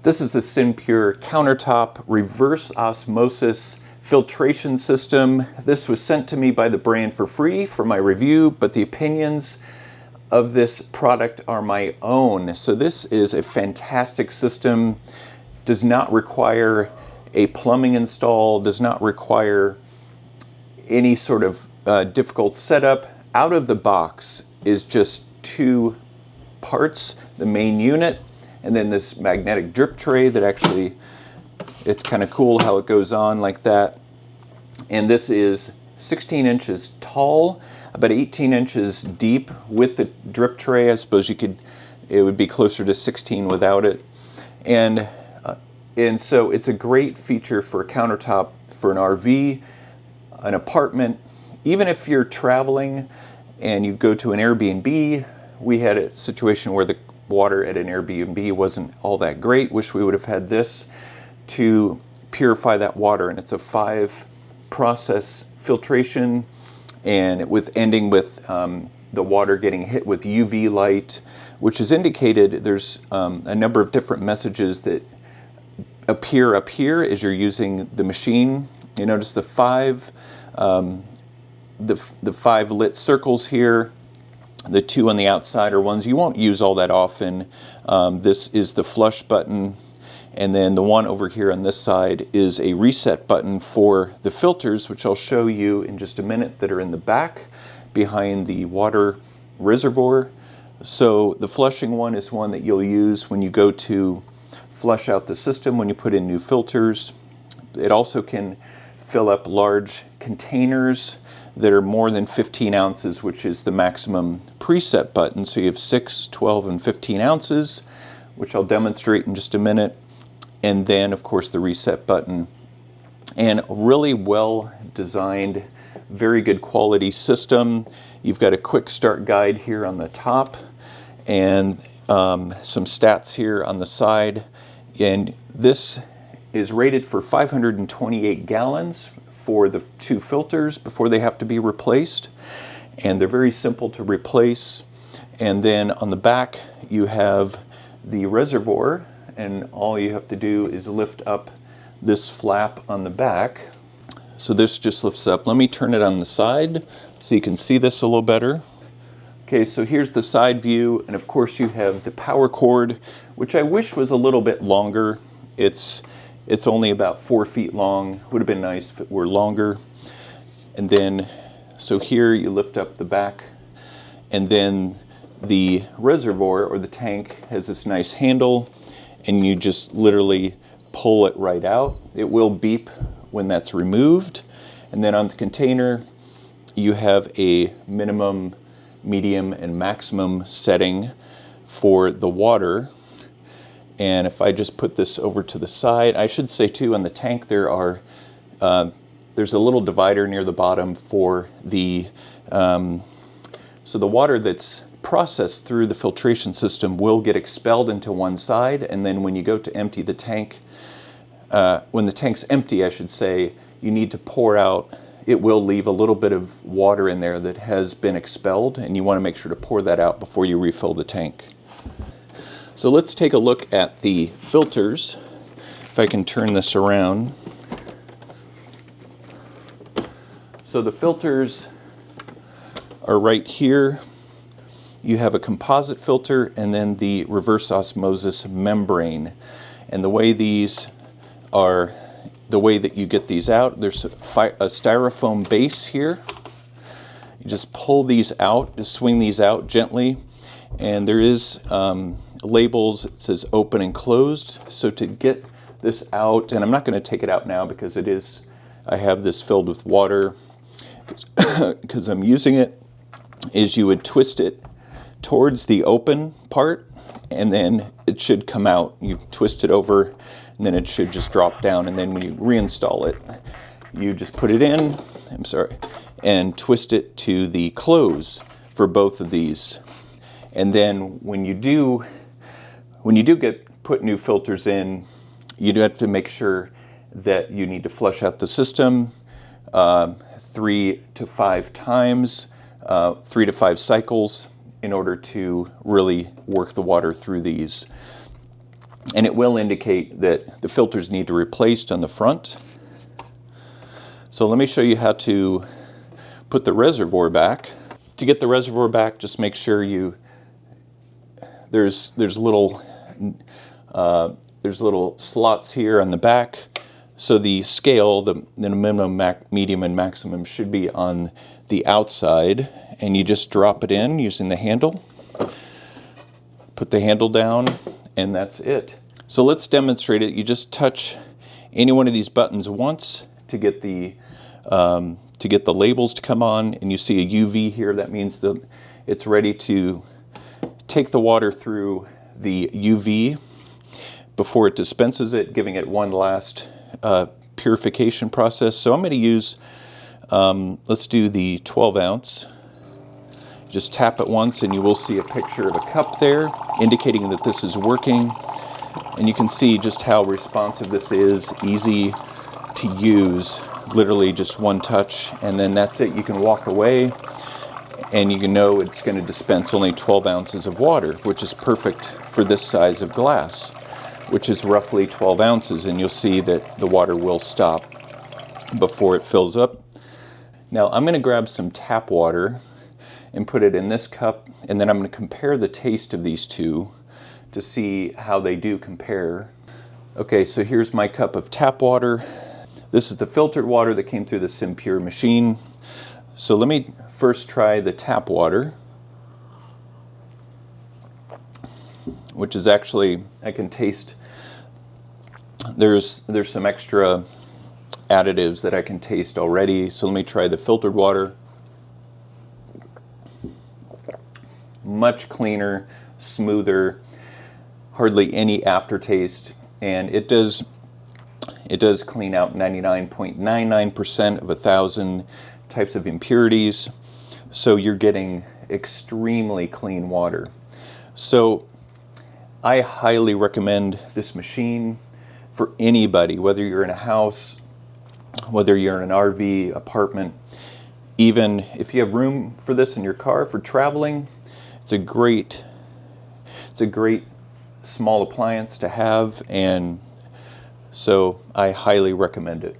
This is the SimPure Countertop reverse osmosis filtration system. This was sent to me by the brand for free for my review, but the opinions of this product are my own. So this is a fantastic system, does not require a plumbing install, does not require any sort of difficult setup. Out of the box is just two parts, the main unit, and then this magnetic drip tray that actually, it's kind of cool how it goes on like that. And this is 16 inches tall, about 18 inches deep with the drip tray. I suppose it would be closer to 16 without it. And so it's a great feature for a countertop for an RV, an apartment. Even if you're traveling and you go to an Airbnb, we had a situation where the water at an Airbnb wasn't all that great. Wish we would have had this to purify that water. And it's a 5-process filtration, and ending with the water getting hit with UV light, which is indicated. There's a number of different messages that appear up here as you're using the machine. You notice the five lit circles here. The two on the outside are ones you won't use all that often. This is the flush button, and then the one over here on this side is a reset button for the filters, which I'll show you in just a minute, that are in the back behind the water reservoir. So the flushing one is one that you'll use when you go to flush out the system, when you put in new filters. It also can fill up large containers that are more than 15 ounces, which is the maximum preset button. So you have 6, 12, and 15 ounces, which I'll demonstrate in just a minute. And then, of course, the reset button. And really well designed, very good quality system. You've got a quick start guide here on the top, and some stats here on the side. And this is rated for 528 gallons for the two filters before they have to be replaced, and they're very simple to replace. And then on the back you have the reservoir, and all you have to do is lift up this flap on the back. So this just lifts up. Let me turn it on the side so you can see this a little better. Okay, so here's the side view, and of course you have the power cord, which I wish was a little bit longer. It's only about 4 feet long. Would have been nice if it were longer. And then, so here you lift up the back, and then the reservoir or the tank has this nice handle, and you just literally pull it right out. It will beep when that's removed. And then on the container, you have a minimum, medium, and maximum setting for the water. And if I just put this over to the side, I should say too, on the tank there's a little divider near the bottom for the, so the water that's processed through the filtration system will get expelled into one side, and then when you go to empty the tank, when the tank's empty, I should say, you need to pour out. It will leave a little bit of water in there that has been expelled, and you want to make sure to pour that out before you refill the tank. So let's take a look at the filters. If I can turn this around. So the filters are right here. You have a composite filter and then the reverse osmosis membrane. And the way these are, the way that you get these out, there's a styrofoam base here. You just pull these out, just swing these out gently. And there is labels, it says open and closed. So to get this out, and I'm not going to take it out now because I have this filled with water because I'm using it, is you would twist it towards the open part, and then it should come out. You twist it over, and then it should just drop down, and then when you reinstall it, you just put it in, and twist it to the close for both of these. And then when you do put new filters in, you do have to make sure that you need to flush out the system 3 to 5 times, 3 to 5 cycles in order to really work the water through these. and it will indicate that the filters need to be replaced on the front. So let me show you how to put the reservoir back. To get the reservoir back, just make sure there's little slots here on the back. So the scale, the minimum, medium, and maximum should be on the outside, and you just drop it in using the handle. Put the handle down, and that's it. So let's demonstrate it. You just touch any one of these buttons once to get the labels to come on, and you see a UV here. That means that it's ready to take the water through the UV before it dispenses it, giving it one last purification process. So I'm going to use, let's do the 12 ounce. Just tap it once and you will see a picture of a cup there indicating that this is working. And you can see just how responsive this is, easy to use, literally just one touch, and then that's it. You can walk away and you can know it's going to dispense only 12 ounces of water, which is perfect for this size of glass, which is roughly 12 ounces, and you'll see that the water will stop before it fills up. Now I'm going to grab some tap water and put it in this cup, and then I'm going to compare the taste of these two to see how they do compare. Okay, so here's my cup of tap water. This is the filtered water that came through the SimPure machine. So let me first try the tap water, which is actually, I can taste, there's some extra additives that I can taste already. So let me try the filtered water. Much cleaner, smoother, hardly any aftertaste, and it does clean out 99.99% of 1,000 types of impurities, so you're getting extremely clean water. So I highly recommend this machine for anybody, whether you're in a house, whether you're in an RV, apartment, even if you have room for this in your car for traveling. It's a great small appliance to have, and so I highly recommend it.